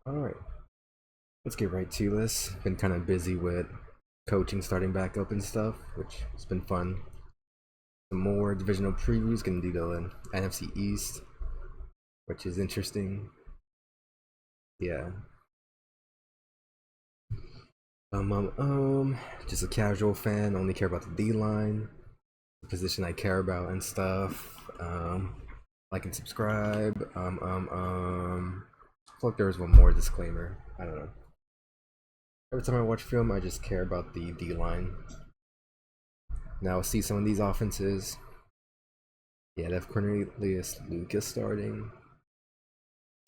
Alright, let's get right to this. Been kind of busy with coaching starting back up and stuff, which has been fun. Some more divisional previews, gonna do the NFC East, which is interesting. Yeah. Just a casual fan, only care about the D line, the position I care about and stuff. Like and subscribe. I feel like there was one more disclaimer. I don't know. Every time I watch film, I just care about the D line. Now see some of these offenses. Yeah, they have Cornelius Lucas starting.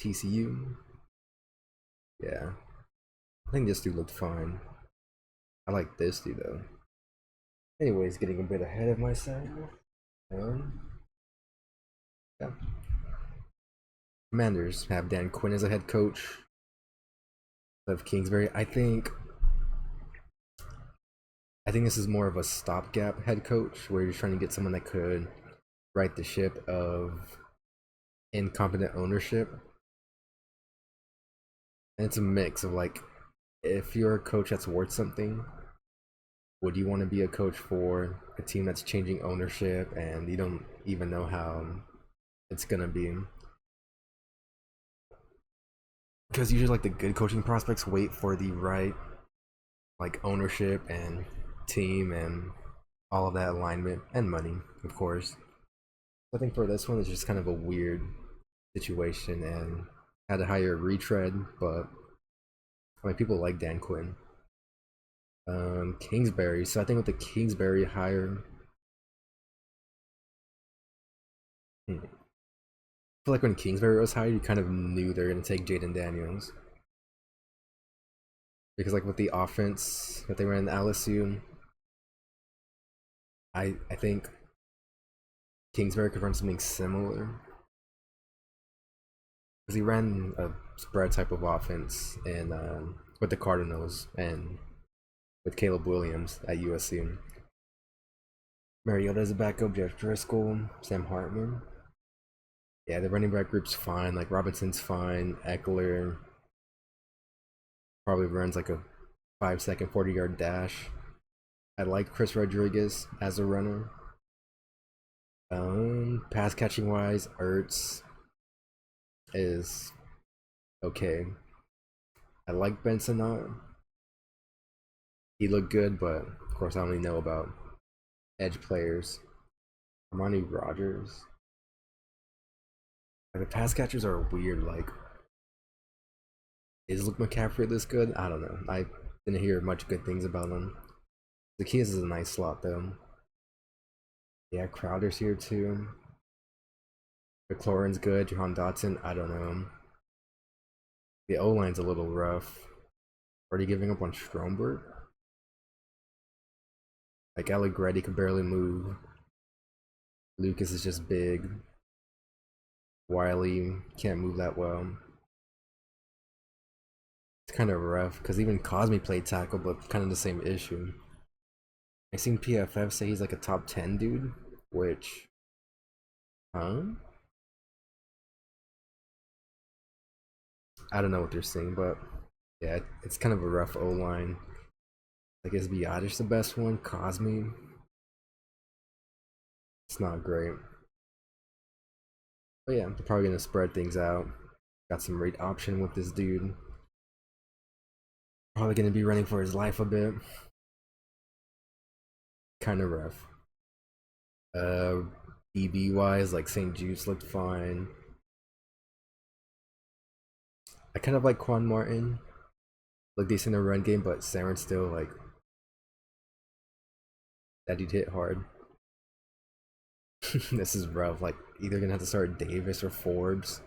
TCU. Yeah. I think this dude looked fine. I like this dude though. Anyways, getting a bit ahead of myself. Um, yeah. Commanders have Dan Quinn as a head coach of Kingsbury. I think this is more of a stopgap head coach where you're trying to get someone that could right the ship of incompetent ownership. And it's a mix of like, if you're a coach that's worth something, would you want to be a coach for a team that's changing ownership and you don't even know how it's gonna be? Because usually like the good coaching prospects wait for the right like ownership and team and all of that alignment and money, of course. I think for this one it's just kind of a weird situation and had to hire a retread, but I mean people like Dan Quinn. Kingsbury. So I think with the Kingsbury hire, I feel like when Kingsbury was hired, you kind of knew they're gonna take Jaden Daniels because like with the offense that they ran in LSU, I think Kingsbury could run something similar because he ran a spread type of offense and with the Cardinals and with Caleb Williams at USC. Mariota's a backup, Jeff Driscoll, Sam Hartman. Yeah, the running back group's fine. Like Robinson's fine. Eckler probably runs like a 5-second 40-yard dash. I like Chris Rodriguez as a runner. Pass catching wise, Ertz is okay. I like Benson. He looked good, but of course I only know about edge players. Armani Rogers. Like the pass catchers are weird. Like, is Luke McCaffrey this good? I don't know. I didn't hear much good things about him. The Zacchaeus is a nice slot though. Yeah, Crowder's here too. McLaurin's good. Jahan Dotson, I don't know. The O line's a little rough. Already giving up on Stromberg. Like Allegretti can barely move. Lucas is just big. Wiley can't move that well. It's kind of rough because even Cosme played tackle, but kind of the same issue. I seen PFF say he's like a top 10 dude, which, huh? I don't know what they're saying, but yeah, it's kind of a rough O line. Like, is Biotish the best one? Cosme? It's not great. But yeah, they're probably gonna spread things out. Got some rate option with this dude. Probably gonna be running for his life a bit. Kind of rough. Uh, DB wise, like St. Jude's looked fine. I kind of like Quan Martin. Look decent in the run game, but Saren still like that dude hit hard. This is rough. Like either gonna have to start Davis or Forbes.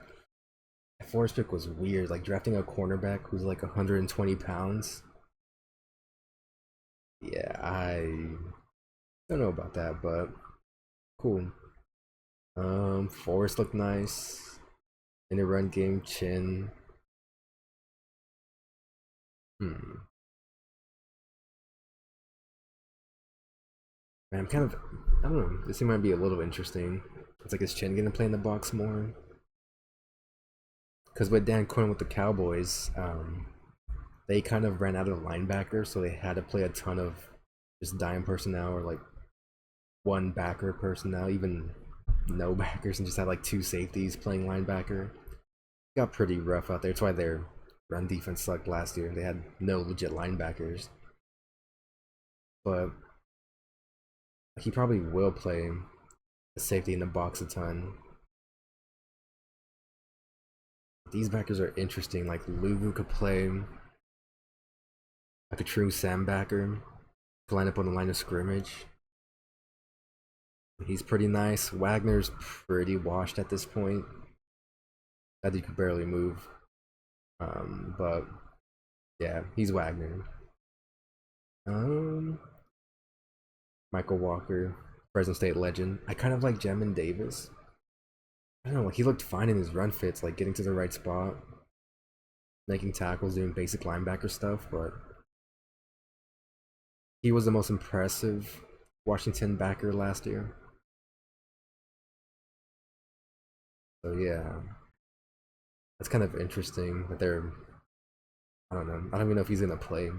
Forbes pick was weird. Like drafting a cornerback who's like 120 pounds. Yeah, I don't know about that, but cool. Forrest looked nice in the run game. Chin. Hmm. Man, I'm kind of. I don't know. This thing might be a little interesting. It's like is Chin gonna play in the box more? Because with Dan Quinn with the Cowboys, they kind of ran out of linebackers, so they had to play a ton of just dime personnel or like one backer personnel, even no backers, and just had like two safeties playing linebacker. Got pretty rough out there. That's why their run defense sucked last year. They had no legit linebackers. But he probably will play a safety in the box a ton. These backers are interesting. Like Luvu could play like a true Sam backer, could line up on the line of scrimmage. He's pretty nice. Wagner's pretty washed at this point. I think he could barely move. But yeah, he's Wagner. Michael Walker, Fresno State legend. I kind of like Jamin Davis. I don't know, he looked fine in his run fits, like getting to the right spot, making tackles, doing basic linebacker stuff, but he was the most impressive Washington backer last year. So yeah, that's kind of interesting that they're, I don't know, I don't even know if he's gonna play.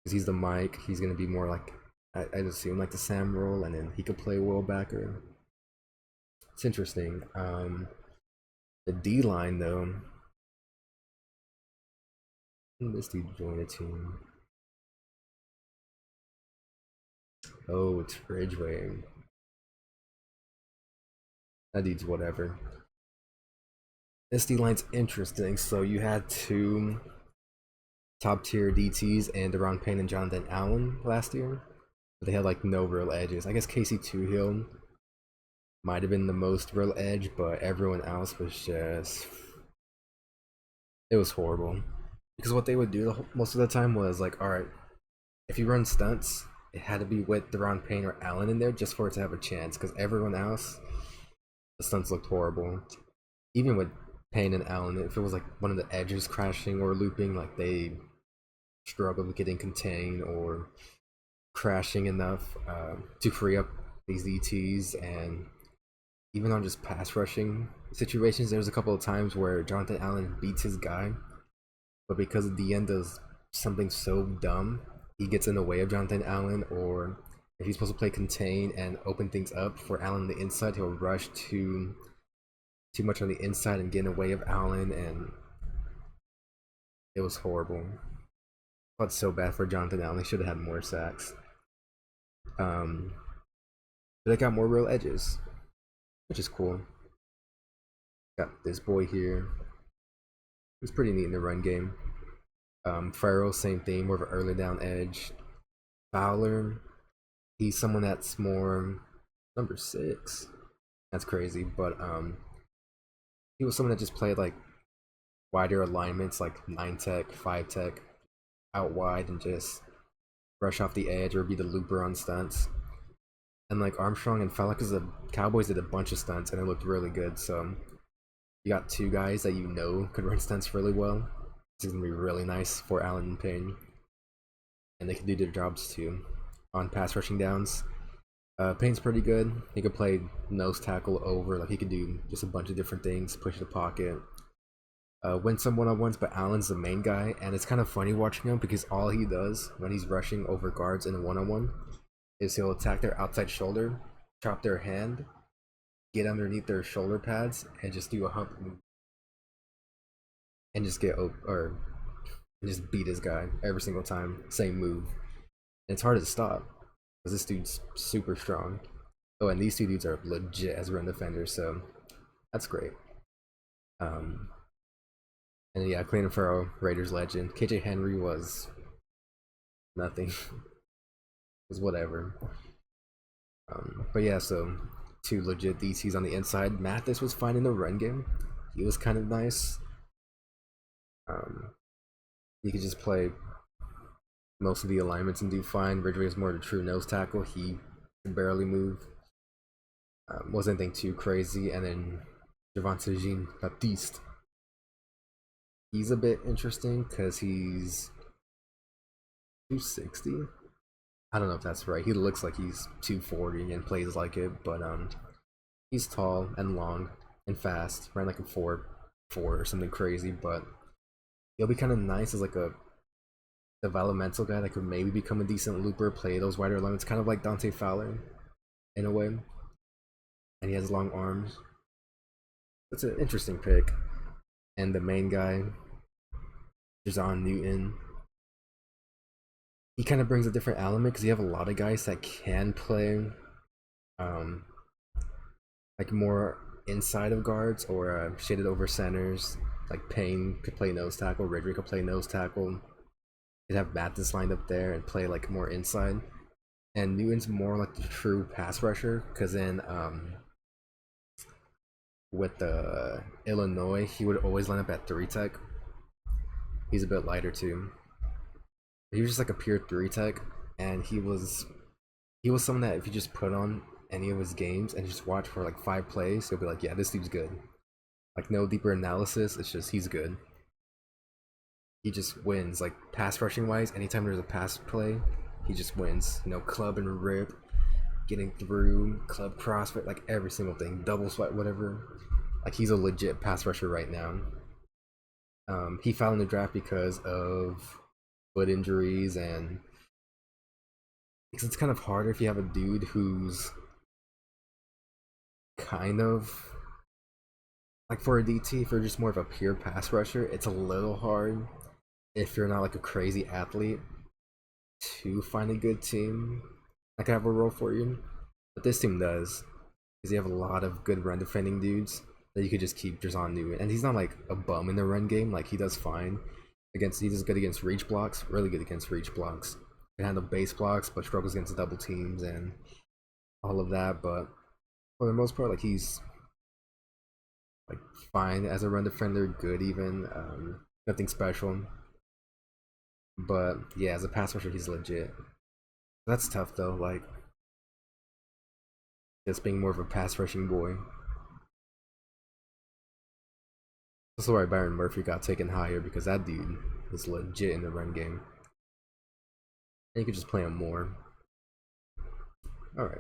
Because he's the Mike, he's gonna be more like, I'd assume like the Sam role, and then he could play Will backer. It's interesting. The D line though, this dude joined a team. Oh, it's Ridgeway. That dude's whatever. This D line's interesting. So you had two top tier DTs and Deron Payne and Jonathan Allen last year. But they had like no real edges. I guess Casey Toohill might have been the most real edge, but everyone else was just, it was horrible. Because what they would do most of the time was like, all right, if you run stunts, it had to be with Deron Payne or Allen in there just for it to have a chance. Because everyone else, the stunts looked horrible. Even with Payne and Allen, if it was like one of the edges crashing or looping, like they struggled with getting contained or crashing enough to free up these DTs. And even on just pass rushing situations, there was a couple of times where Jonathan Allen beats his guy, but because the end does something so dumb, he gets in the way of Jonathan Allen, or if he's supposed to play contain and open things up for Allen on the inside, he'll rush too much on the inside and get in the way of Allen, and it was horrible. I felt so bad for Jonathan Allen. He should have had more sacks. But they got more real edges, which is cool. Got this boy here. It's pretty neat in the run game. Farrell, same thing, more of an early down edge. Fowler, he's someone that's more number 6. That's crazy, but he was someone that just played like wider alignments, like 9 tech, 5 tech, out wide, and just rush off the edge or be the looper on stunts. And like Armstrong and Fowler, because the Cowboys did a bunch of stunts and it looked really good. So you got two guys that you know could run stunts really well. This is gonna be really nice for Allen and Payne, and they can do their jobs too on pass rushing downs. Payne's pretty good. He could play nose tackle over, like he could do just a bunch of different things, push the pocket, win some one-on-ones, but Allen's the main guy, and it's kind of funny watching him because all he does when he's rushing over guards in a one-on-one is he'll attack their outside shoulder, chop their hand, get underneath their shoulder pads, and just do a hump move. And just just beat his guy every single time, same move. And it's hard to stop because this dude's super strong. Oh, and these two dudes are legit as run defenders, so that's great. And yeah, Cleveland Farrell, Raiders legend. KJ Henry was nothing. Was whatever. But yeah, so two legit DCs on the inside. Mathis was fine in the run game. He was kind of nice. He could just play most of the alignments and do fine. Ridgeway is more of a true nose tackle. He can barely move. Wasn't anything too crazy. And then Javonte Jean Baptiste. He's a bit interesting because he's 260. I don't know if that's right. He looks like he's 240 and plays like it, but he's tall and long and fast. Ran like a 4 4 or something crazy, but he'll be kind of nice as like a developmental guy that could maybe become a decent looper, play those wider limits, kind of like Dante Fowler in a way. And he has long arms. It's an interesting pick. And the main guy, Jason Newton, he kind of brings a different element because you have a lot of guys that can play um, like more inside of guards or shaded over centers. Like Payne could play nose tackle, Ridley could play nose tackle. You'd have Mathis lined up there and play like more inside. And Newton's more like the true pass rusher because in with the Illinois, he would always line up at 3 tech. He's a bit lighter too. He was just like a pure 3 tech, and he was someone that if you just put on any of his games and just watch for like 5 plays, you'll be like, yeah, this dude's good. Like no deeper analysis, it's just he's good. He just wins. Like pass rushing wise, anytime there's a pass play, he just wins. You know, club and rip, getting through, club crossfit, like every single thing, double sweat, whatever. Like he's a legit pass rusher right now. He fell in the draft because of foot injuries and because it's kind of harder if you have a dude who's kind of like for a DT, if you're just more of a pure pass rusher, it's a little hard if you're not like a crazy athlete to find a good team that can have a role for you. But this team does, because you have a lot of good run defending dudes that you could just keep Jason Newton. And he's not like a bum in the run game, like he does fine. He does good against reach blocks, really good against reach blocks. Can handle base blocks, but struggles against double teams and all of that. But for the most part, like he's like fine as a run defender, good even, nothing special. But yeah, as a pass rusher, he's legit. That's tough though, like just being more of a pass rushing boy. That's why Byron Murphy got taken higher because that dude is legit in the run game. And you could just play him more. Alright.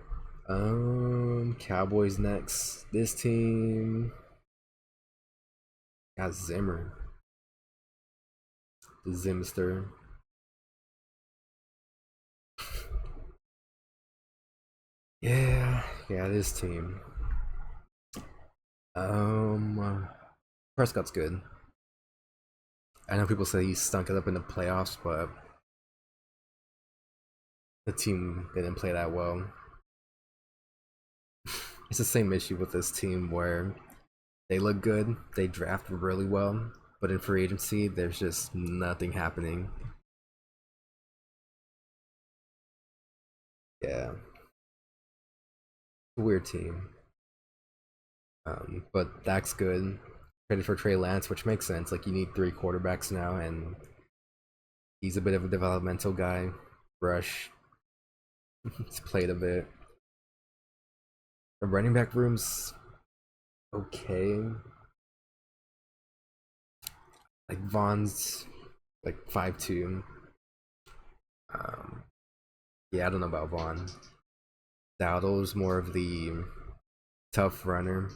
Cowboys next. This team got Zimmer. The Zimster. Yeah, this team. Prescott's good. I know people say he stunk it up in the playoffs, but the team didn't play that well. It's the same issue with this team where they look good, they draft really well, but in free agency, there's just nothing happening. Yeah. Weird team. But Dak's good. Traded for Trey Lance, which makes sense. Like you need 3 quarterbacks now, and he's a bit of a developmental guy. Rush. He's played a bit. The running back room's okay. Like Vaughn's like 5'2". Yeah, I don't know about Vaughn. Dowdle's more of the tough runner.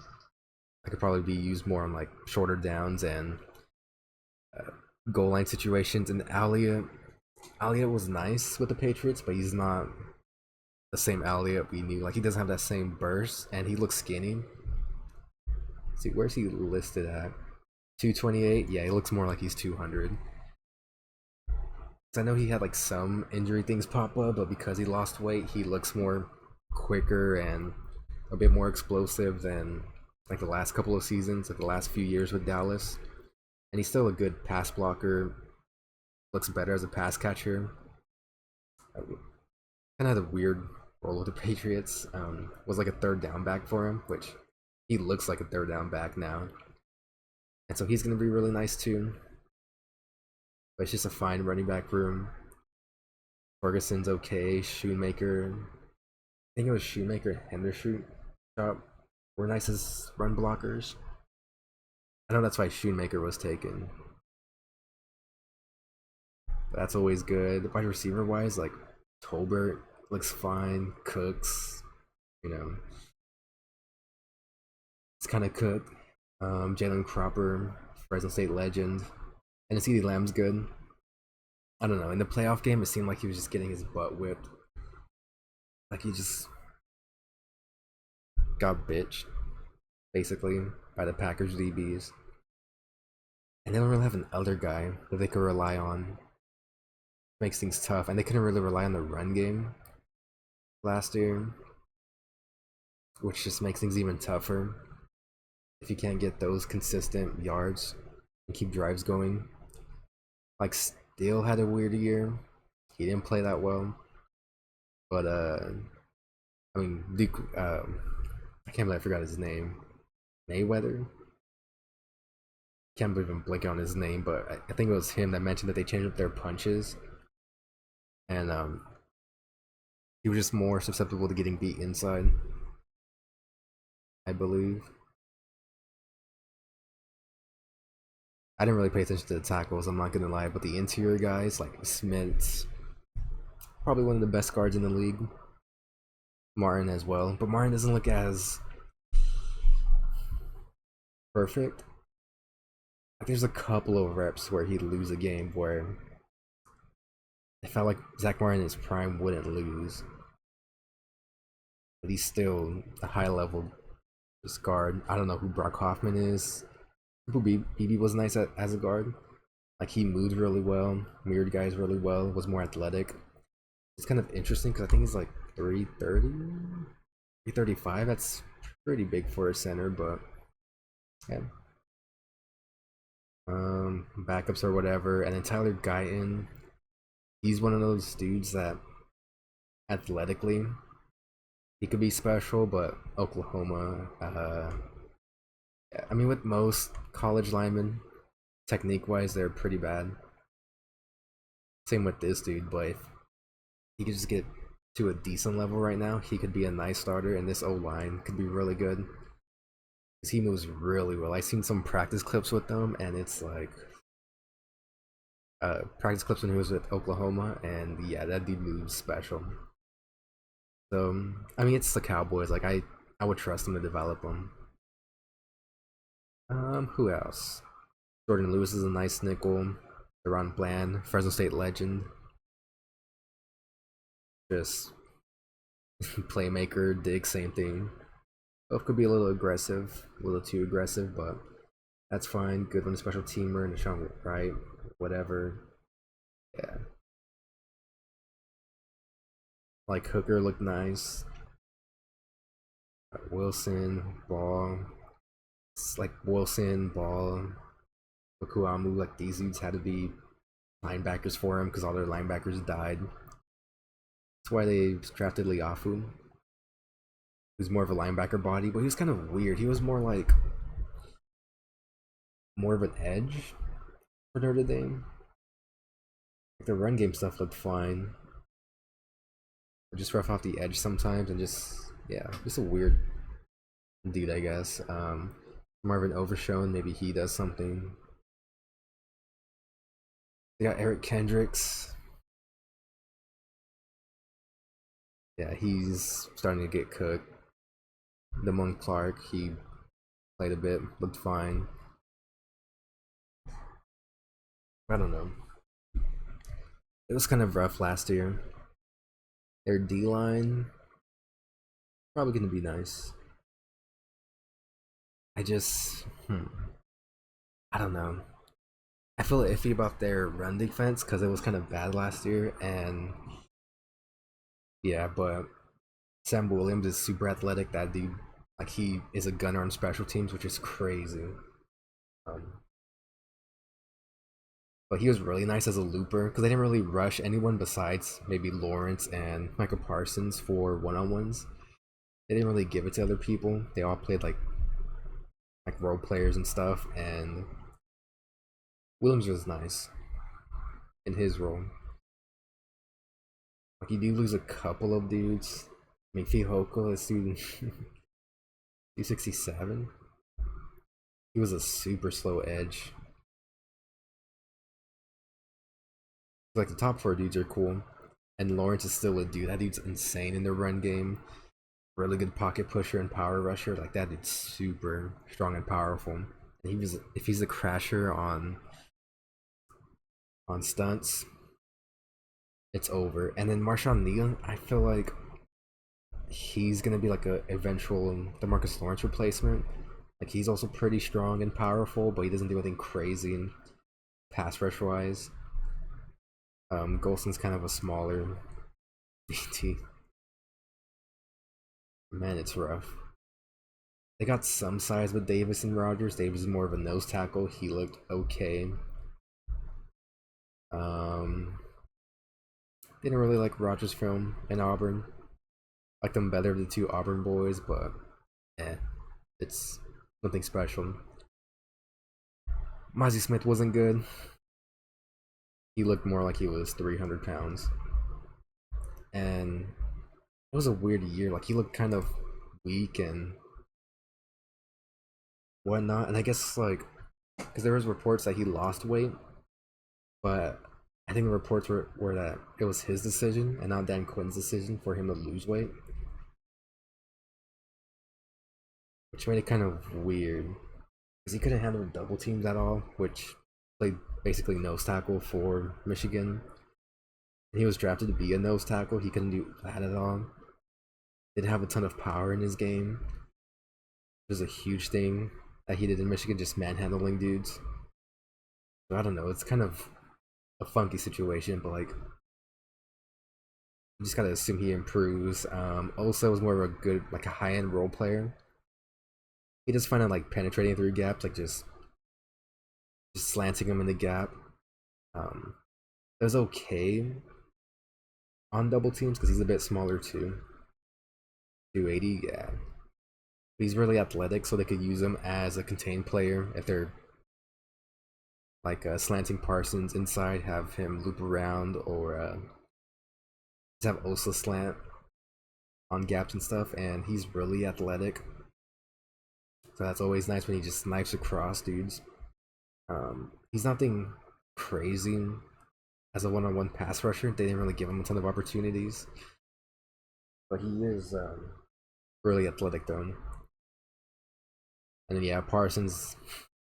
I could probably be used more on like shorter downs and goal line situations. And Elliott was nice with the Patriots, but he's not the same Elliott we knew. Like he doesn't have that same burst, and he looks skinny. Let's see, where's he listed at? 228. Yeah, he looks more like he's 200. I know he had like some injury things pop up, but because he lost weight, he looks more quicker and a bit more explosive than like the last couple of seasons, like the last few years with Dallas. And he's still a good pass blocker. Looks better as a pass catcher. Kind of had a weird role with the Patriots. Was like a third down back for him, which he looks like a third down back now. And so he's going to be really nice too. But it's just a fine running back room. Ferguson's okay. Shoemaker. I think it was Shoemaker and Hendershot were nice as run blockers. I know that's why Shoemaker was taken. But that's always good. Wide receiver wise, like Tolbert looks fine. Cooks, you know, it's kind of cooked. Jalen Cropper Fresno State legend. And CD Lamb's good. I don't know. In the playoff game, it seemed like he was just getting his butt whipped. Like he just got bitched, basically, by the Packers DBs. And they don't really have an elder guy that they could rely on. Makes things tough. And they couldn't really rely on the run game last year, which just makes things even tougher if you can't get those consistent yards and keep drives going. Like, Steele had a weird year. He didn't play that well. But, I mean, Duke, I can't believe I forgot his name. Mayweather? Can't believe I'm blanking on his name, but I think it was him that mentioned that they changed up their punches. And, he was just more susceptible to getting beat inside, I believe. I didn't really pay attention to the tackles, I'm not gonna lie, but the interior guys, like Smith's probably one of the best guards in the league. Martin as well, but Martin doesn't look as perfect. Like, there's a couple of reps where he'd lose a game where I felt like Zach Martin in his prime wouldn't lose. But he's still a high level guard. I don't know who Brock Hoffman is. BB was nice as a guard. Like, he moved really well, mirrored guys really well, was more athletic. It's kind of interesting because I think he's like 330, 335. That's pretty big for a center, but yeah. Backups or whatever. And then Tyler Guyton, he's one of those dudes that athletically he could be special, but Oklahoma, I mean, with most college linemen, technique wise, they're pretty bad. Same with this dude, but if he could just get to a decent level right now, he could be a nice starter, and this O line could be really good. Because he moves really well. I've seen some practice clips with them, and it's like practice clips when he was with Oklahoma, and yeah, that dude moves special. So, I mean, it's the Cowboys. Like, I would trust them to develop them. Who else? Jordan Lewis is a nice nickel. Deron Bland, Fresno State legend. Just playmaker, dig, same thing. Both could be a little aggressive, a little too aggressive, but that's fine. Good one, special teamer, and Deshaun Wright, whatever. Yeah. Like, Hooker looked nice. Wilson, Ball. It's like Wilson, Ball, Okuamu, like these dudes had to be linebackers for him because all their linebackers died. That's why they drafted Liafu, who's more of a linebacker body, but he was kind of weird. He was more like more of an edge for Notre Dame. Like, the run game stuff looked fine. Or just rough off the edge sometimes, and just, yeah, just a weird dude, I guess. Marvin Overshown, maybe he does something. They got Eric Kendricks. Yeah, he's starting to get cooked. Damone Clark, he played a bit, looked fine. I don't know. It was kind of rough last year. Their D-line, probably going to be nice. I just, I don't know. I feel iffy about their run defense because it was kind of bad last year, and yeah, but Sam Williams is super athletic. That dude, like, he is a gunner on special teams, which is crazy. But he was really nice as a looper because they didn't really rush anyone besides maybe Lawrence and Michael Parsons for one-on-ones. They didn't really give it to other people. They all played like role players and stuff, and Williams was nice in his role. Like, you do lose a couple of dudes. I mean, Fihoko is 267. He was a super slow edge. Like, the top four dudes are cool, and Lawrence is still a dude. That dude's insane in the run game. Really good pocket pusher and power rusher. Like, that dude's super strong and powerful. And he was if he's a crasher on stunts, it's over. And then Marshawn Neal, I feel like he's gonna be like a eventual DeMarcus Lawrence replacement. Like he's also pretty strong and powerful, but he doesn't do anything crazy in pass rush wise. Golson's kind of a smaller BT. Man, it's rough. They got some size with Davis and Rogers. Davis is more of a nose tackle. He looked okay. Um, didn't really like Rogers' film in Auburn. Liked them better, the two Auburn boys, but eh, it's nothing special. Mozzie Smith wasn't good. He looked more like he was 300 pounds. And it was a weird year. Like, he looked kind of weak and whatnot. And I guess, like, because there was reports that he lost weight, but I think the reports were that it was his decision and not Dan Quinn's decision for him to lose weight. Which made it kind of weird. Because he couldn't handle double teams at all, which played basically nose tackle for Michigan. And he was drafted to be a nose tackle. He couldn't do that at all. Didn't have a ton of power in his game. It was a huge thing that he did in Michigan, just manhandling dudes. So I don't know. It's kind of a funky situation, but like, you just gotta assume he improves. Also, was more of a good, like a high-end role player. He just found out like penetrating through gaps, like just slanting him in the gap. It was okay on double teams because he's a bit smaller too. 280, yeah. But he's really athletic, so they could use him as a contained player if they're like slanting Parsons inside, have him loop around, or just have Osa slant on gaps and stuff. And he's really athletic, so that's always nice when he just snipes across dudes. He's nothing crazy as a one-on-one pass rusher. They didn't really give him a ton of opportunities, but he is really athletic though. And then yeah, Parsons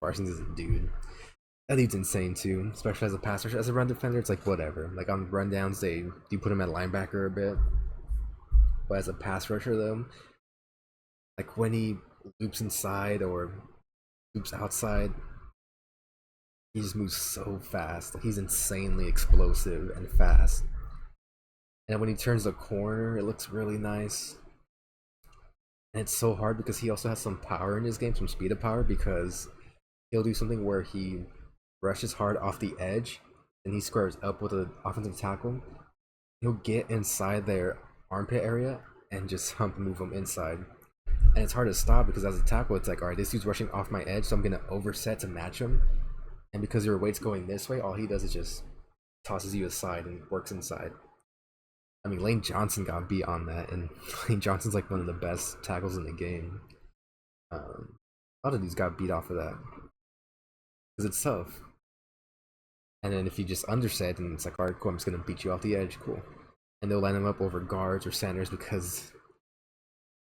is a dude. That dude's insane too, especially as a pass rusher. As a run defender, it's like whatever. Like on rundowns, they do put him at linebacker a bit, but as a pass rusher though, like when he loops inside or loops outside, he just moves so fast. Like he's insanely explosive and fast. And when he turns the corner, it looks really nice. And it's so hard because he also has some power in his game, some speed of power, because he'll do something where he rushes hard off the edge and he squares up with an offensive tackle. He'll get inside their armpit area and just hump move them inside. And it's hard to stop because as a tackle, it's like, all right, this dude's rushing off my edge, so I'm gonna overset to match him. And because your weight's going this way, all he does is just tosses you aside and works inside. I mean, Lane Johnson got beat on that, and Lane Johnson's like one of the best tackles in the game. A lot of dudes got beat off of that because it's tough. And then if you just underset, and it's like, all right, cool, I'm just gonna beat you off the edge, cool. And they'll line him up over guards or centers because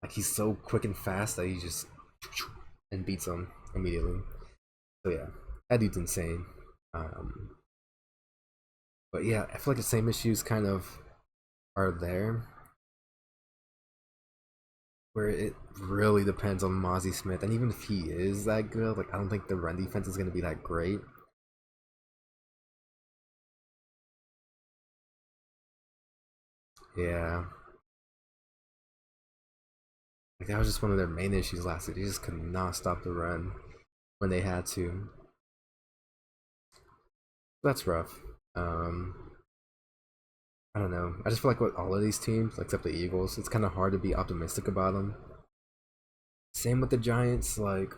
like he's so quick and fast that he just and beats them immediately. So yeah, that dude's insane. But yeah, I feel like the same issues kind of are there, where it really depends on Mozzie Smith. And even if he is that good, like I don't think the run defense is gonna be that great. Yeah. Like that was just one of their main issues last year. They just could not stop the run when they had to. That's rough. I don't know. I just feel like with all of these teams, except the Eagles, it's kind of hard to be optimistic about them. Same with the Giants. Like,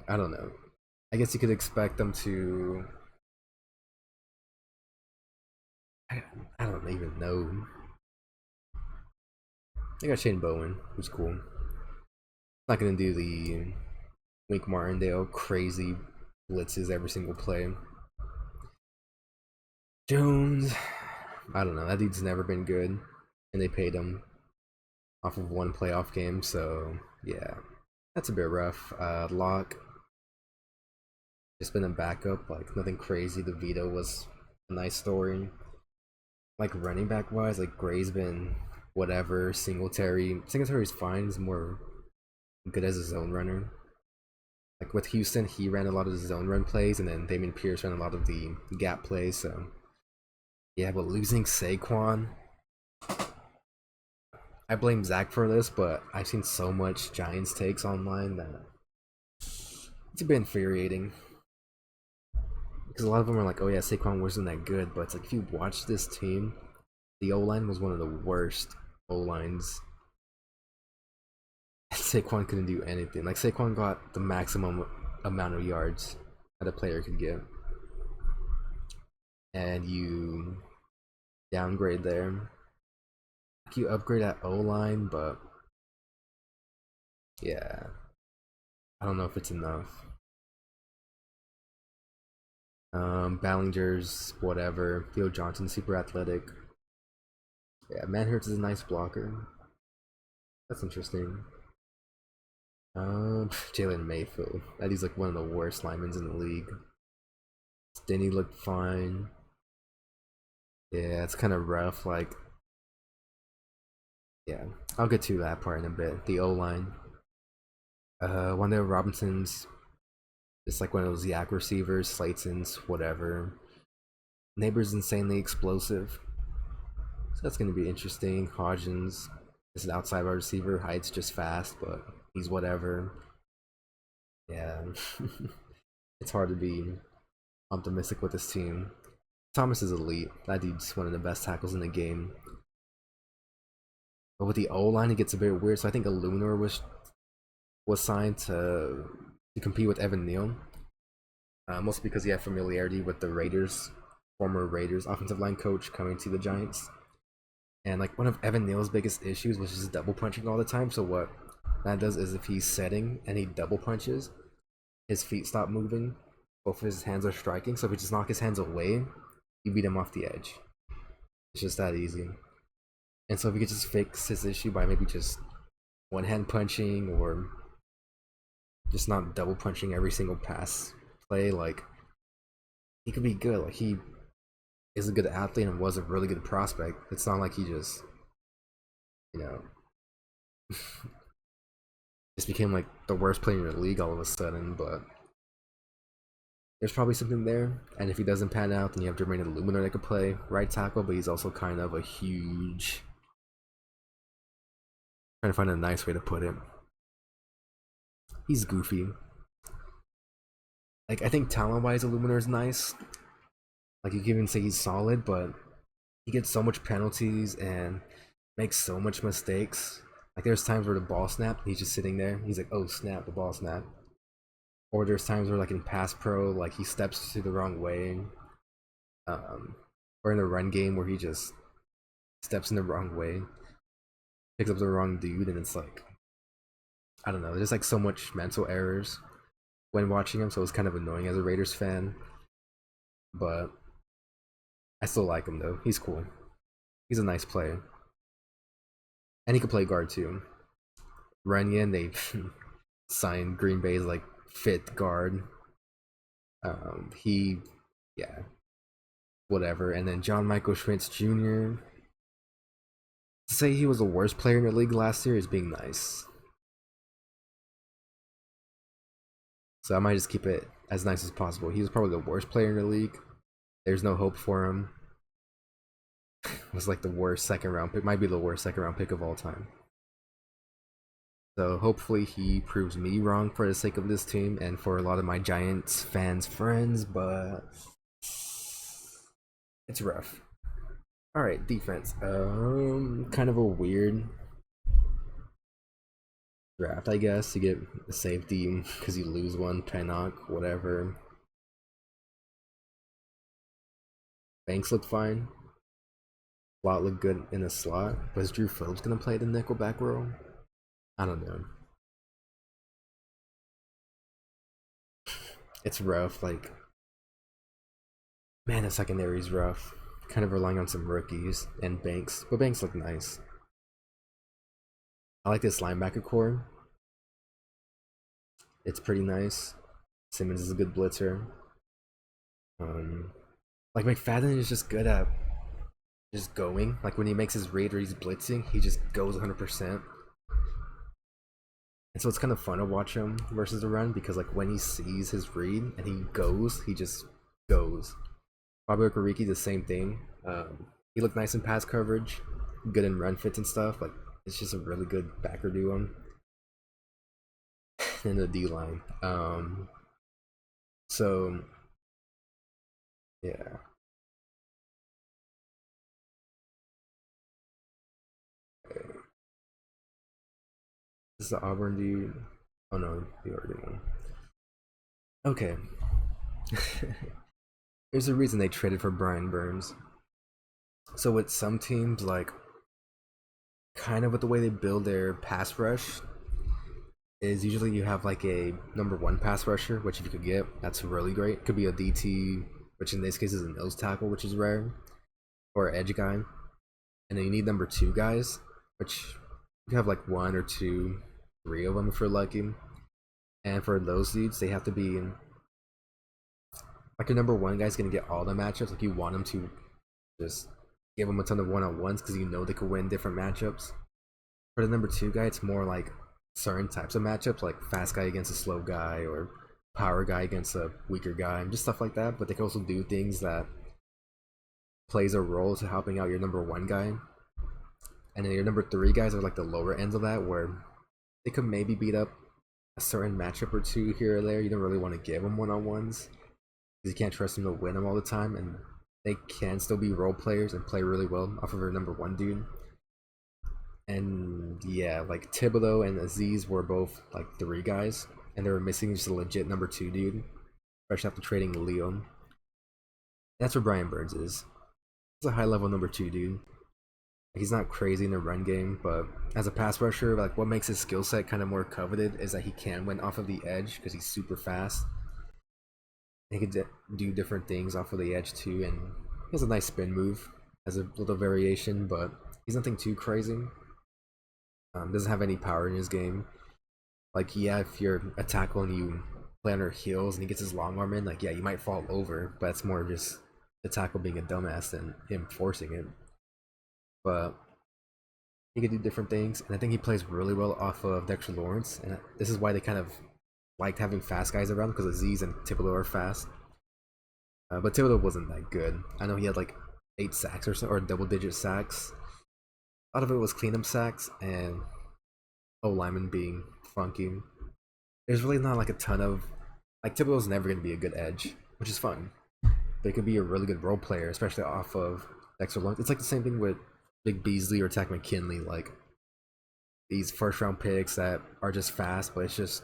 I don't know. I guess you could expect them to. I don't even know. They got Shane Bowen, who's cool. Not gonna do the Wink Martindale crazy blitzes every single play. Jones, I don't know. That dude's never been good, and they paid him off of one playoff game. So yeah, That's a bit rough. Lock just been a backup, like nothing crazy. The Vito was a nice story. Like running back wise, like Gray's been whatever. Singletary's fine. He's more good as a zone runner. Like with Houston, he ran a lot of the zone run plays, and then Damian Pierce ran a lot of the gap plays. So yeah, but losing Saquon, I blame Zach for this, but I've seen so much Giants takes online that it's a bit infuriating. Because a lot of them are like, oh yeah, Saquon wasn't that good, but it's like if you watch this team, the O line was one of the worst O lines. Saquon couldn't do anything. Like Saquon got the maximum amount of yards that a player could get, and you downgrade there. You upgrade that O line, but yeah, I don't know if it's enough. Ballinger's whatever. Theo Johnson super athletic. Yeah, Manhurts is a nice blocker. That's interesting. Jalen Mayfield. That he's like one of the worst linemen in the league. Denny looked fine. Yeah, it's kind of rough. Like, yeah, I'll get to that part in a bit. The O line. Wanda Robinson's just like one of those yak receivers. Slayton's whatever. Neighbor's insanely explosive, so that's gonna be interesting. Hodgins is an outside wide receiver. Hyde's just fast, but he's whatever. Yeah, it's hard to be optimistic with this team. Thomas is elite. That dude's one of the best tackles in the game. But with the O line, it gets a bit weird. So I think Illuminor was signed to compete with Evan Neal, mostly because he had familiarity with the Raiders, former Raiders offensive line coach coming to the Giants. And like one of Evan Neal's biggest issues was just double punching all the time. So what that does is if he's setting and he double punches, his feet stop moving, both of his hands are striking. So if he just knock his hands away, you beat him off the edge. It's just that easy. And so if we could just fix his issue by maybe just one hand punching or just not double punching every single pass play, like he could be good. Like he is a good athlete and was a really good prospect. It's not like he just, you know, just became like the worst player in the league all of a sudden, but there's probably something there. And if he doesn't pan out, then you have Jermaine Illuminor that could play right tackle, but he's also kind of a huge. Trying to find a nice way to put it. He's goofy. Like I think talent-wise, Illuminor is nice. Like you can even say he's solid, but he gets so much penalties and makes so much mistakes. Like there's times where the ball snapped, he's just sitting there. He's like, "Oh snap, the ball snapped." Or there's times where like in pass pro, like he steps to the wrong way. Or in the run game where he just steps in the wrong way, picks up the wrong dude, and it's like I don't know. There's like so much mental errors when watching him, so it's kind of annoying as a Raiders fan. But I still like him though. He's cool. He's a nice player, and he can play guard too. Runyon, they signed Green Bay's like fifth guard. He, yeah, whatever. And then John Michael Schmitz Jr. To say he was the worst player in the league last year is being nice. So I might just keep it as nice as possible. He was probably the worst player in the league. There's no hope for him. Was like the worst second round pick. Might be the worst second round pick of all time. So hopefully he proves me wrong for the sake of this team and for a lot of my Giants fans friends, but it's rough. Alright, defense. Kind of a weird draft, I guess. You get a safety because you lose one, Pennock, whatever. Banks looked fine. Slot looked good in the slot. But is Drew Phillips gonna play the nickel back row? I don't know. It's rough. Like, man, the secondary is rough. Kind of relying on some rookies and Banks, but Banks look nice. I like this linebacker core. It's pretty nice. Simmons is a good blitzer. Um, like McFadden is just good at just going. Like when he makes his read or he's blitzing, he just goes 100%. And so it's kind of fun to watch him versus the run because like when he sees his read and he goes, he just goes. Bobby Okereke, the same thing. He looked nice in pass coverage, good in run fits and stuff. Like it's just a really good backer duo. And the D line. So yeah. This is the Auburn dude. Oh no, the Oregon one. Okay. There's a reason they traded for Brian Burns. So with some teams, like kind of with the way they build their pass rush, is usually you have like a number one pass rusher, which if you could get, that's really great. Could be a DT, which in this case is a nose tackle, which is rare, or an edge guy. And then you need number two guys, which you have like one or two, three of them if you're lucky. And for those dudes, they have to be like your number one guy's gonna get all the matchups. Like you want them to just give them a ton of one-on-ones because you know they could win different matchups. For the number two guy, it's more like certain types of matchups, like fast guy against a slow guy or power guy against a weaker guy, and just stuff like that. But they can also do things that plays a role to helping out your number one guy. And then your number three guys are like the lower ends of that, where they could maybe beat up a certain matchup or two here or there. You don't really want to give them one-on-ones because you can't trust them to win them all the time, and they can still be role players and play really well off of their number one dude. And yeah, like Thibodeau and Aziz were both like three guys, and they were missing just a legit number two dude, especially after trading Leo. That's where Brian Burns is. He's a high level number two dude. He's not crazy in the run game, but as a pass rusher, like what makes his skill set kind of more coveted is that he can win off of the edge because he's super fast. He can do different things off of the edge too, and he has a nice spin move as a little variation, but he's nothing too crazy. Doesn't have any power in his game. Like yeah, if you're a tackle and you play on her heels and he gets his long arm in, like yeah, you might fall over, but it's more just the tackle being a dumbass than him forcing it. But he could do different things, and I think he plays really well off of Dexter Lawrence, and this is why they kind of liked having fast guys around because Aziz and Thibodeau are fast. But Thibodeau wasn't that good. I know he had like 8 sacks or so, or double-digit sacks. A lot of it was cleanup sacks and lineman being funky. There's really not like a ton of like Thibodeau's never going to be a good edge, which is fun. But he could be a really good role player, especially off of Dexter Lawrence. It's like the same thing with Big Beasley or Takk McKinley, like these first round picks that are just fast, but it's just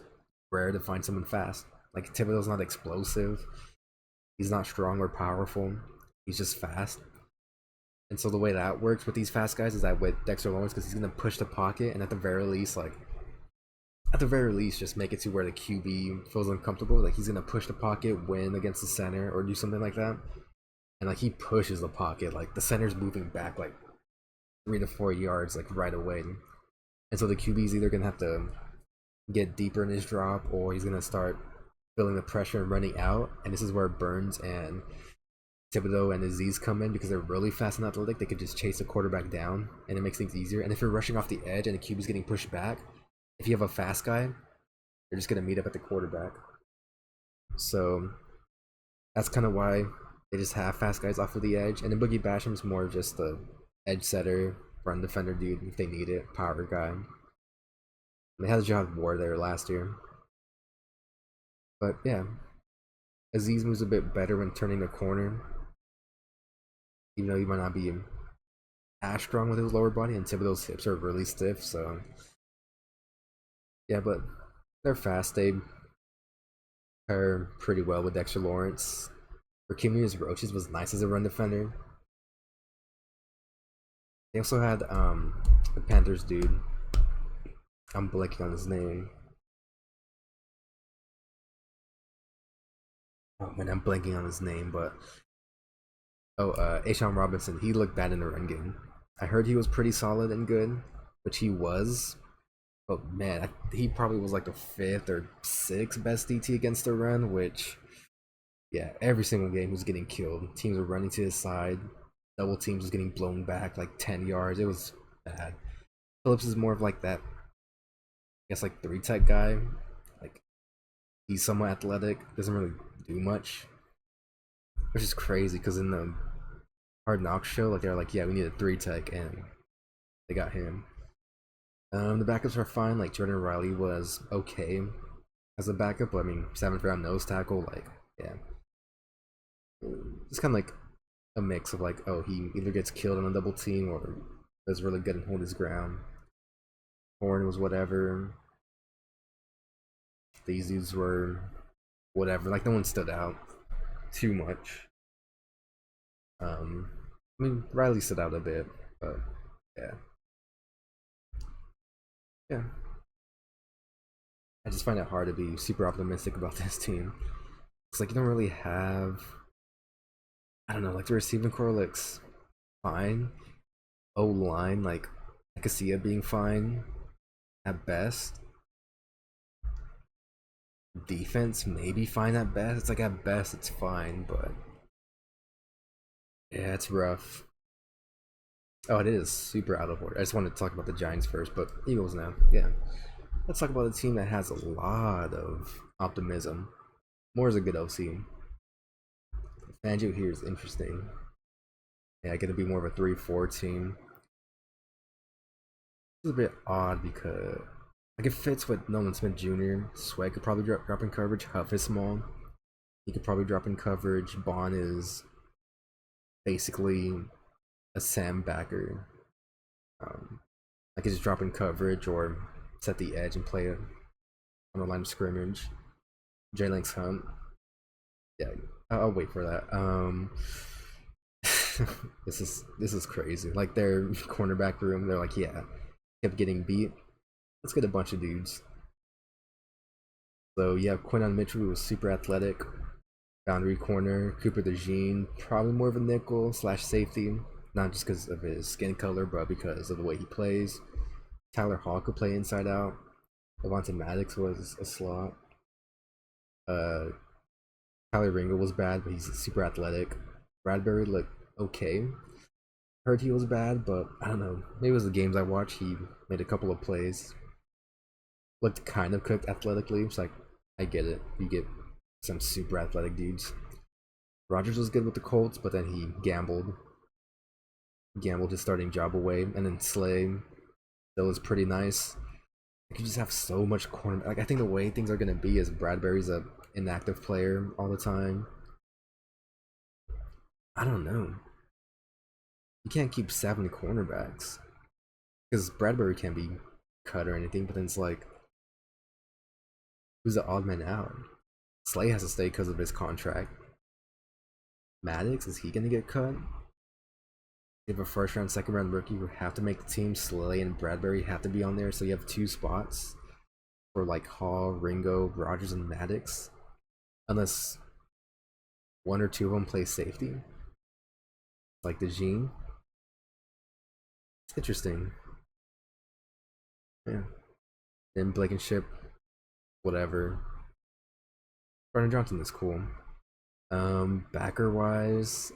rare to find someone fast. Like Thibodeau's not explosive, he's not strong or powerful, he's just fast. And so the way that works with these fast guys is that with Dexter Lawrence, because he's gonna push the pocket and at the very least, just make it to where the QB feels uncomfortable. Like he's gonna push the pocket, win against the center, or do something like that. And like he pushes the pocket, like the center's moving back like 3 to 4 yards like right away, and so the QB's either gonna have to get deeper in his drop or he's gonna start feeling the pressure and running out. And this is where Burns and Thibodeau and Aziz come in because they're really fast and athletic. They could just chase the quarterback down, and it makes things easier. And if you're rushing off the edge and the QB's getting pushed back, if you have a fast guy, you're just gonna meet up at the quarterback. So that's kind of why they just have fast guys off of the edge. And then Boogie Basham's more just the edge setter, run defender dude if they need it, power guy. And they had a John War there last year. But yeah, Aziz moves a bit better when turning the corner, even though he might not be as strong with his lower body, and Thibodeau's hips are really stiff. So yeah, but they're fast. They pair pretty well with Dexter Lawrence. Rakim Roaches was nice as a run defender. They also had the Panthers dude. I'm blanking on his name. Oh man, I'm blanking on his name, but Ashawn Robinson. He looked bad in the run game. I heard he was pretty solid and good, which he was, But man, he probably was like the fifth or sixth best DT against the run, which yeah, every single game he was getting killed. Teams were running to his side, double teams was getting blown back like 10 yards. It was bad. Phillips is more of like that, I guess like three tech guy. Like he's somewhat athletic, doesn't really do much, which is crazy because in the Hard Knocks show, like they're like, yeah, we need a three tech, and they got him. The backups are fine. Like Jordan Riley was okay as a backup, but I mean, 7th round nose tackle, like yeah, it's kind of like a mix of like, oh, he either gets killed on a double team or does really good and hold his ground. Horn was whatever. These dudes were whatever. Like no one stood out too much. I mean, Riley stood out a bit, but yeah, yeah. I just find it hard to be super optimistic about this team. It's like you don't really have, I don't know, like the receiving core looks fine. O line, like I could see it being fine at best. Defense maybe fine at best. It's like at best it's fine, but yeah, it's rough. Oh, it is super out of order. I just wanted to talk about the Giants first, but Eagles now. Yeah. Let's talk about a team that has a lot of optimism. Moore's a good OC. Fangio here is interesting. Yeah, gonna be more of a 3-4 team. It's a bit odd because like it fits with Nolan Smith Jr. Swag could probably drop in coverage. Huff is small. He could probably drop in coverage. Bond is basically a Sam backer. I could just drop in coverage or set the edge and play it on the line of scrimmage. J Links Hunt. Yeah, I'll wait for that. This is crazy. Like their cornerback room, they're like, yeah, kept getting beat. Let's get a bunch of dudes. So yeah, Quinton Mitchell was super athletic, boundary corner. Cooper DeJean, probably more of a nickel slash safety, not just because of his skin color, but because of the way he plays. Tyler Hall could play inside out. Avante Maddox was a slot. Uh, Tyler Ringo was bad, but he's super athletic. Bradbury looked okay. Heard he was bad, but I don't know. Maybe it was the games I watched. He made a couple of plays. Looked kind of cooked athletically. It's like, I get it. You get some super athletic dudes. Rogers was good with the Colts, but then he gambled. Gambled his starting job away. And then Slay still was pretty nice. Like, you just have so much corner. Like, I think the way things are going to be is Bradbury's a inactive player all the time. I don't know. You can't keep 70 cornerbacks because Bradbury can't be cut or anything. But then it's like, who's the odd man out? Slay has to stay because of his contract. Maddox, is he gonna get cut? You have a first round, second round rookie who have to make the team. Slay and Bradbury have to be on there, so you have two spots for like Hall, Ringo, Rogers, and Maddox, unless one or two of them play safety, like the Gene. It's interesting. Yeah. Then Blankenship, whatever. Brandon Johnson is cool. Backer wise,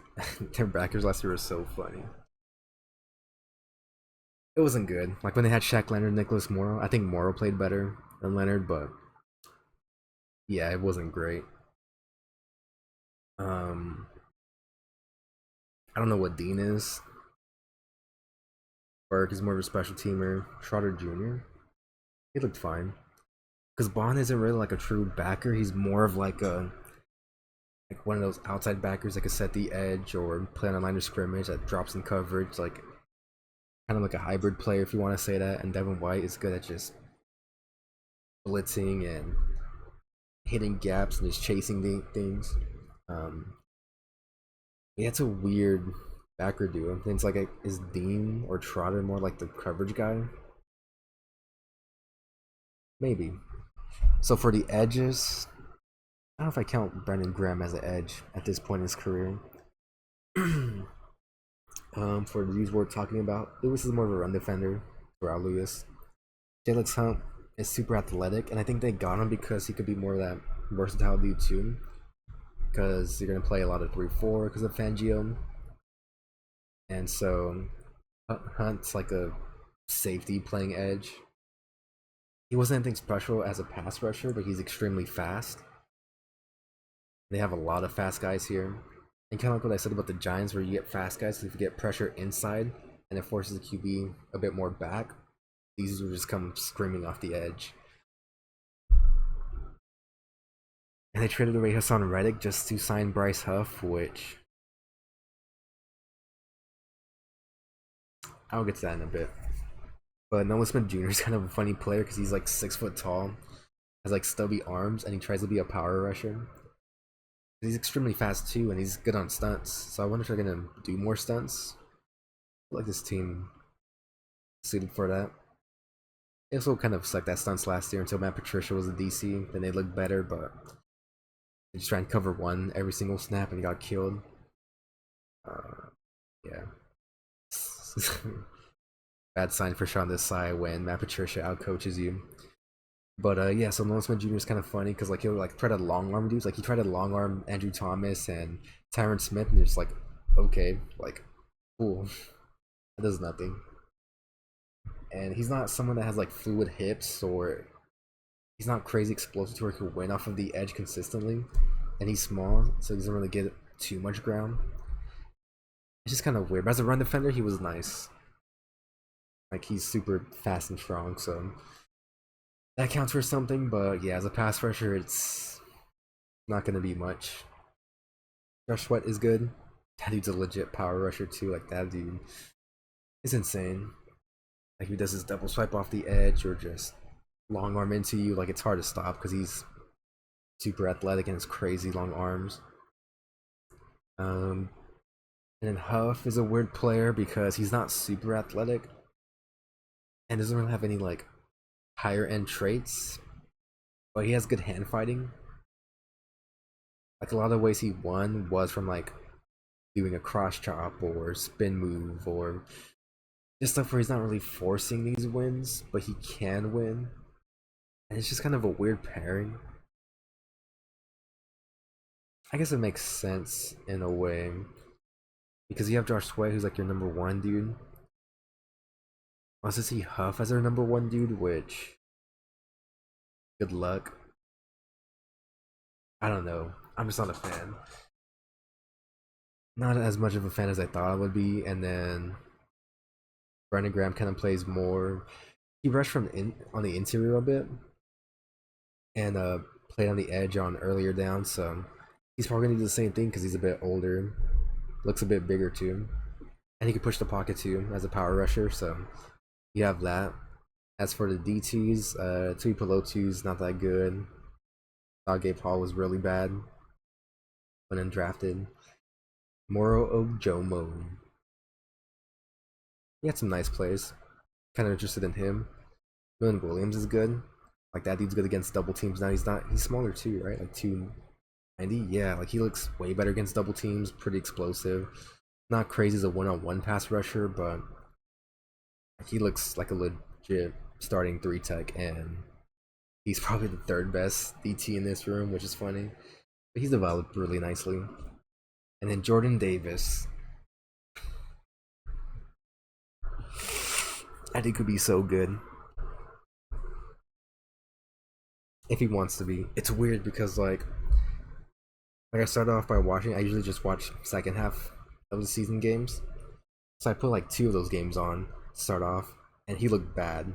their backers last year were so funny. It wasn't good. Like when they had Shaq Leonard, Nicholas Morrow. I think Morrow played better than Leonard, but yeah, it wasn't great. Um, I don't know what Dean is. Burke is more of a special teamer. Schroeder Jr. He looked fine. Because Bond isn't really like a true backer. He's more of like a one of those outside backers that can set the edge or play on a line of scrimmage that drops in coverage, like kind of like a hybrid player if you want to say that. And Devin White is good at just blitzing and hitting gaps and just chasing the things. Yeah, it's a weird backer duo. It's like is Dean or Trotter more like the coverage guy? Maybe. So for the edges, I don't know if I count Brandon Graham as an edge at this point in his career. For the dudes we're talking about, Lewis is more of a run defender. Terrell Lewis. Jalen Hunt is super athletic, and I think they got him because he could be more of that versatile dude too. Because you're gonna play a lot of 3-4 because of Fangio, and so Hunt's like a safety playing edge. He wasn't anything special as a pass rusher, but he's extremely fast. They have a lot of fast guys here. And kind of like what I said about the Giants, where you get fast guys, so if you get pressure inside and it forces the QB a bit more back, these will just come screaming off the edge. And they traded away Hassan Reddick just to sign Bryce Huff, which I'll get to that in a bit. But Nolan Smith Jr. is kind of a funny player because he's like 6 foot tall, has like stubby arms, and he tries to be a power rusher. He's extremely fast too, and he's good on stunts. So I wonder if they're gonna do more stunts. I feel like this team suited for that. They also kind of sucked at stunts last year until Matt Patricia was a DC. Then they looked better, but they just try and cover one every single snap and got killed. Yeah. Bad sign for Sean Desai when Matt Patricia outcoaches you. But yeah, so Nolan Smith Jr. is kind of funny because like he'll like try to long arm dudes. Like he tried to long arm Andrew Thomas and Tyron Smith, and you're just like, okay, like, cool. That does nothing. And he's not someone that has like fluid hips, or he's not crazy explosive to where he can win off of the edge consistently. And he's small, so he doesn't really get too much ground. It's just kind of weird. But as a run defender, he was nice. Like he's super fast and strong, so that counts for something. But yeah, as a pass rusher, it's not gonna be much. Josh Sweat is good. That dude's a legit power rusher too. Like that dude is insane. Like he does his double swipe off the edge or just long arm into you. Like it's hard to stop because he's super athletic and has crazy long arms. And then Huff is a weird player because he's not super athletic and doesn't really have any like higher end traits, but he has good hand fighting. Like a lot of the ways he won was from like doing a cross chop or spin move or just stuff where he's not really forcing these wins, but he can win. And it's just kind of a weird pairing. I guess it makes sense in a way because you have Josh Sweat, who's like your number one dude. Wants to see Huff as our number one dude, which good luck. I don't know. I'm just not a fan. Not as much of a fan as I thought I would be. And then Brandon Graham kind of plays more. He rushed from on the interior a bit and played on the edge on earlier down. So he's probably gonna do the same thing because he's a bit older, looks a bit bigger too, and he can push the pocket too as a power rusher. So you have that. As for the DTs, Tui Pelotu's not that good. Thought Gabe Hall was really bad when undrafted. Moro Ojomo. He had some nice plays. Kind of interested in him. William Williams is good. Like that dude's good against double teams. Now he's smaller too, right? Like 290. Yeah, like he looks way better against double teams. Pretty explosive. Not crazy as a one-on-one pass rusher, but he looks like a legit starting 3 tech, and he's probably the 3rd best DT in this room, which is funny. But he's developed really nicely. And then Jordan Davis. I think could be so good if he wants to be. It's weird because like I started off by watching. I usually just watch second half of the season games, so I put like 2 of those games on to start off, and he looked bad.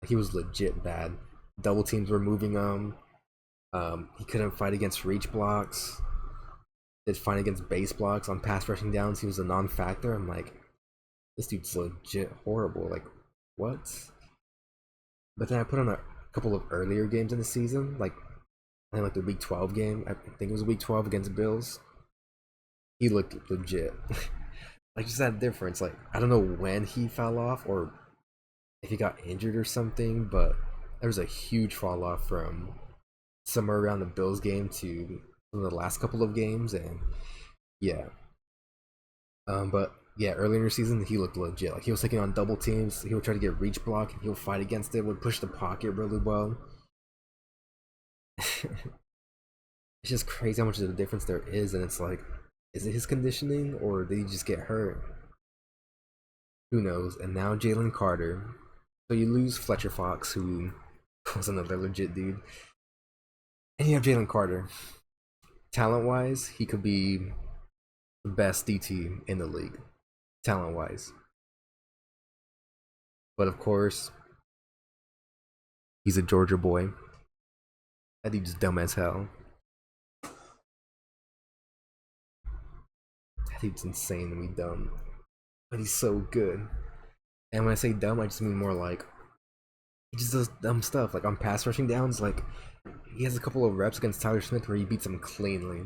He was legit bad. Double teams were moving him. He couldn't fight against reach blocks. Did fine against base blocks on pass rushing downs. He was a non-factor. I'm like, this dude's legit horrible. Like, what? But then I put on a couple of earlier games in the season, like I think like the week 12 game. I think it was week 12 against Bills. He looked legit. Like just that difference. Like I don't know when he fell off or if he got injured or something, but there was a huge fall off from somewhere around the Bills game to the last couple of games, and yeah. But Yeah, earlier in the season he looked legit. Like he was taking on double teams. He would try to get reach block. He'll fight against it. Would push the pocket really well. It's just crazy how much of a difference there is, and it's like, is it his conditioning or did he just get hurt? Who knows? And now Jalen Carter. So you lose Fletcher Fox, who was another legit dude, and you have Jalen Carter. Talent wise, he could be the best DT in the league, talent wise. But of course, he's a Georgia boy. That dude's dumb as hell. That dude's insanely dumb. But he's so good. And when I say dumb, I just mean more like he just does dumb stuff. Like on pass rushing downs, like he has a couple of reps against Tyler Smith where he beats him cleanly.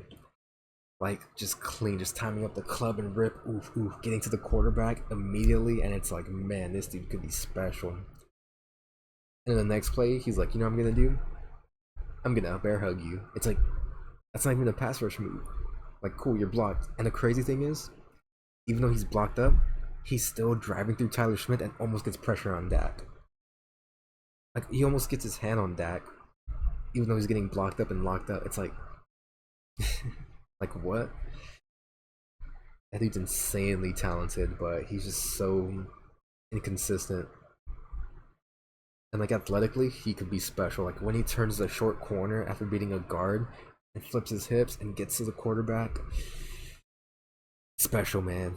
Like just clean, just timing up the club and rip, oof, oof, getting to the quarterback immediately, and it's like, man, this dude could be special. And then the next play, he's like, you know what I'm gonna do? I'm gonna bear hug you. It's like, that's not even a pass rush move. Like, cool, you're blocked. And the crazy thing is, even though he's blocked up, he's still driving through Tyler Smith and almost gets pressure on Dak. Like, he almost gets his hand on Dak, even though he's getting blocked up and locked up. It's like, like what? That dude's insanely talented, but he's just so inconsistent. And like athletically, he could be special. Like when he turns the short corner after beating a guard and flips his hips and gets to the quarterback. Special, man.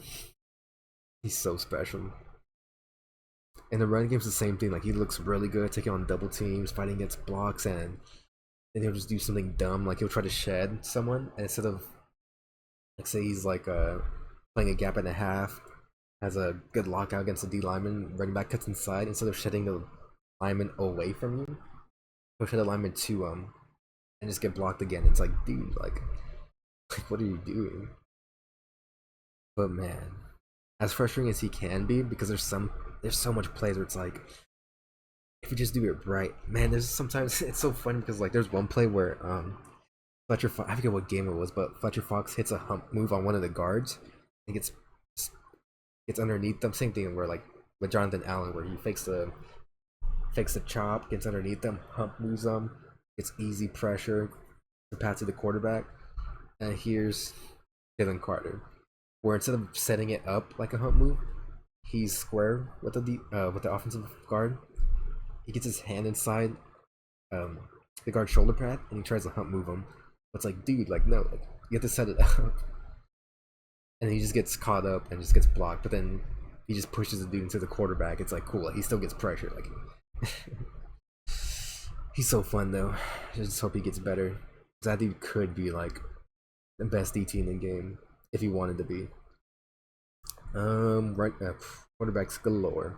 He's so special. And the run game's the same thing. Like he looks really good taking on double teams, fighting against blocks, and then he'll just do something dumb. Like he'll try to shed someone, and instead of like say he's like playing a gap and a half, has a good lockout against the D lineman, running back cuts inside, instead of shedding the lineman away from you, he'll shed the lineman to and just get blocked again. It's like, dude, like what are you doing? But man, as frustrating as he can be, because there's so much plays where it's like, if you just do it right, man. There's sometimes it's so funny because like there's one play where Fletcher Fox, I forget what game it was, but Fletcher Fox hits a hump move on one of the guards and gets underneath them. Same thing where like with Jonathan Allen, where he fakes the chop, gets underneath them, hump moves them, gets easy pressure to pass to the quarterback. And here's Jalen Carter, where instead of setting it up like a hump move, he's square with the offensive guard. He gets his hand inside the guard's shoulder pad and he tries to hump move him. But it's like, dude, like no, like you have to set it up. And he just gets caught up and just gets blocked. But then he just pushes the dude into the quarterback. It's like cool. Like, he still gets pressure. Like he's so fun though. I just hope he gets better. That dude could be like the best DT in the game if he wanted to be. Right, quarterbacks galore.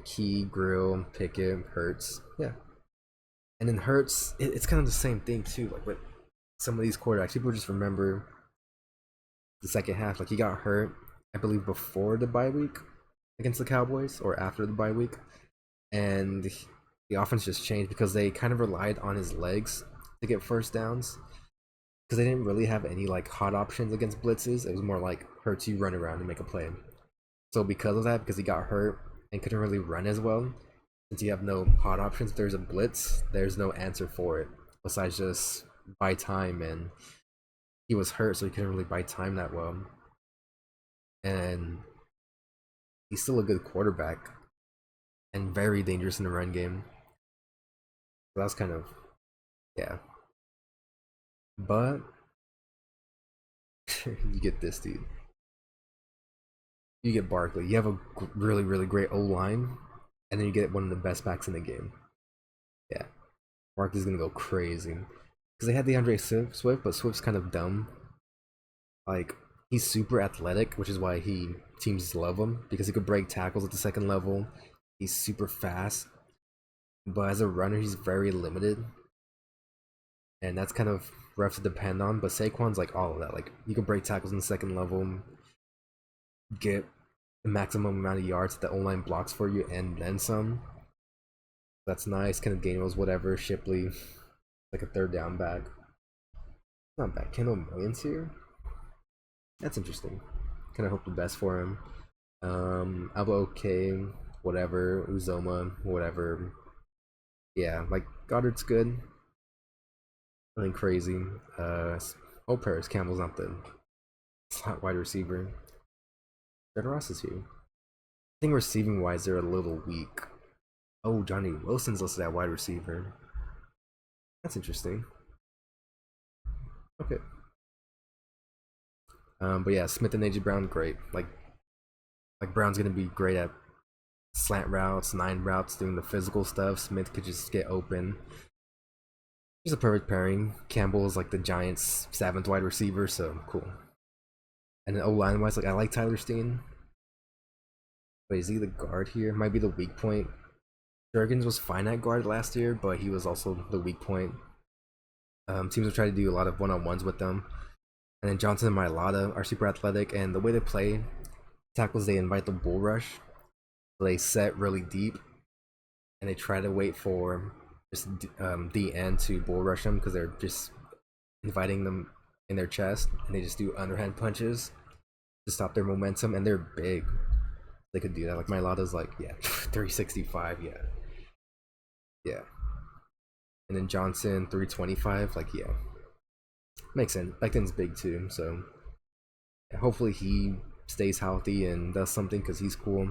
Key, Grill, Pickett, Hurts, yeah. And then Hurts, it's kind of the same thing too. Like with some of these quarterbacks, people just remember the second half. Like he got hurt, I believe, before the bye week against the Cowboys or after the bye week, and the offense just changed because they kind of relied on his legs to get first downs because they didn't really have any like hot options against blitzes. It was more like Hurts, you run around and make a play. So because of that, because he got hurt and couldn't really run as well, since you have no hot options, if there's a blitz, there's no answer for it besides just buy time, and he was hurt so he couldn't really buy time that well. And he's still a good quarterback and very dangerous in the run game. So that's kind of, yeah. But you get this dude. You get Barkley. You have a really, really great O-line, and then you get one of the best backs in the game. Yeah. Barkley's gonna go crazy. Because they had DeAndre Swift, but Swift's kind of dumb. Like, he's super athletic, which is why teams love him, because he could break tackles at the second level. He's super fast. But as a runner, he's very limited. And that's kind of rough to depend on. But Saquon's like all of that. Like, you can break tackles in the second level, get the maximum amount of yards that the O-line blocks for you, and then some. That's nice. Kind of Gainwell's whatever. Shipley, like a third down back. Not bad. Kendall Millions here. That's interesting. Kind of hope the best for him. Alba okay, whatever. Uzoma, whatever. Yeah, like Goddard's good. Nothing crazy. Hope Paris Campbell's not the slot wide receiver. Ross is here. I think receiving wise, they're a little weak. Oh, Johnny Wilson's listed at wide receiver. That's interesting. Okay. But yeah, Smith and AJ Brown, great. Like Brown's gonna be great at slant routes, 9 routes, doing the physical stuff. Smith could just get open. He's a perfect pairing. Campbell is like the Giants' 7th wide receiver, so cool. And then O line wise, like I like Tyler Steen. Wait, is he the guard here? Might be the weak point. Jurgens was fine at guard last year, but he was also the weak point. Teams will try to do a lot of one-on-ones with them. And then Johnson and Mailata are super athletic, and the way they play tackles, they invite the bull rush. So they set really deep, and they try to wait for just the end to bull rush them because they're just inviting them in their chest, and they just do underhand punches to stop their momentum, and they're big. They could do that. Like Mailata's like, yeah, 365, yeah. Yeah. And then Johnson 325, like yeah. Makes sense. Becton's big too, so yeah, hopefully he stays healthy and does something because he's cool.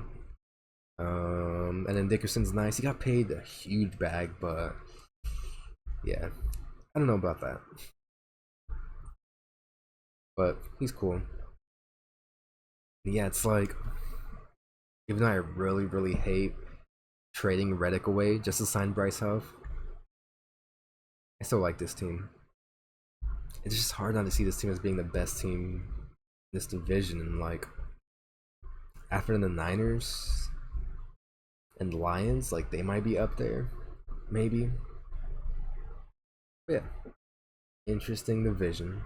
And then Dickerson's nice. He got paid a huge bag, but yeah, I don't know about that. But he's cool. Yeah, it's like even though I really hate trading Reddick away just to sign Bryce Huff, I still like this team. It's just hard not to see this team as being the best team in this division. And like after the Niners and Lions, like they might be up there, maybe. But yeah, interesting division.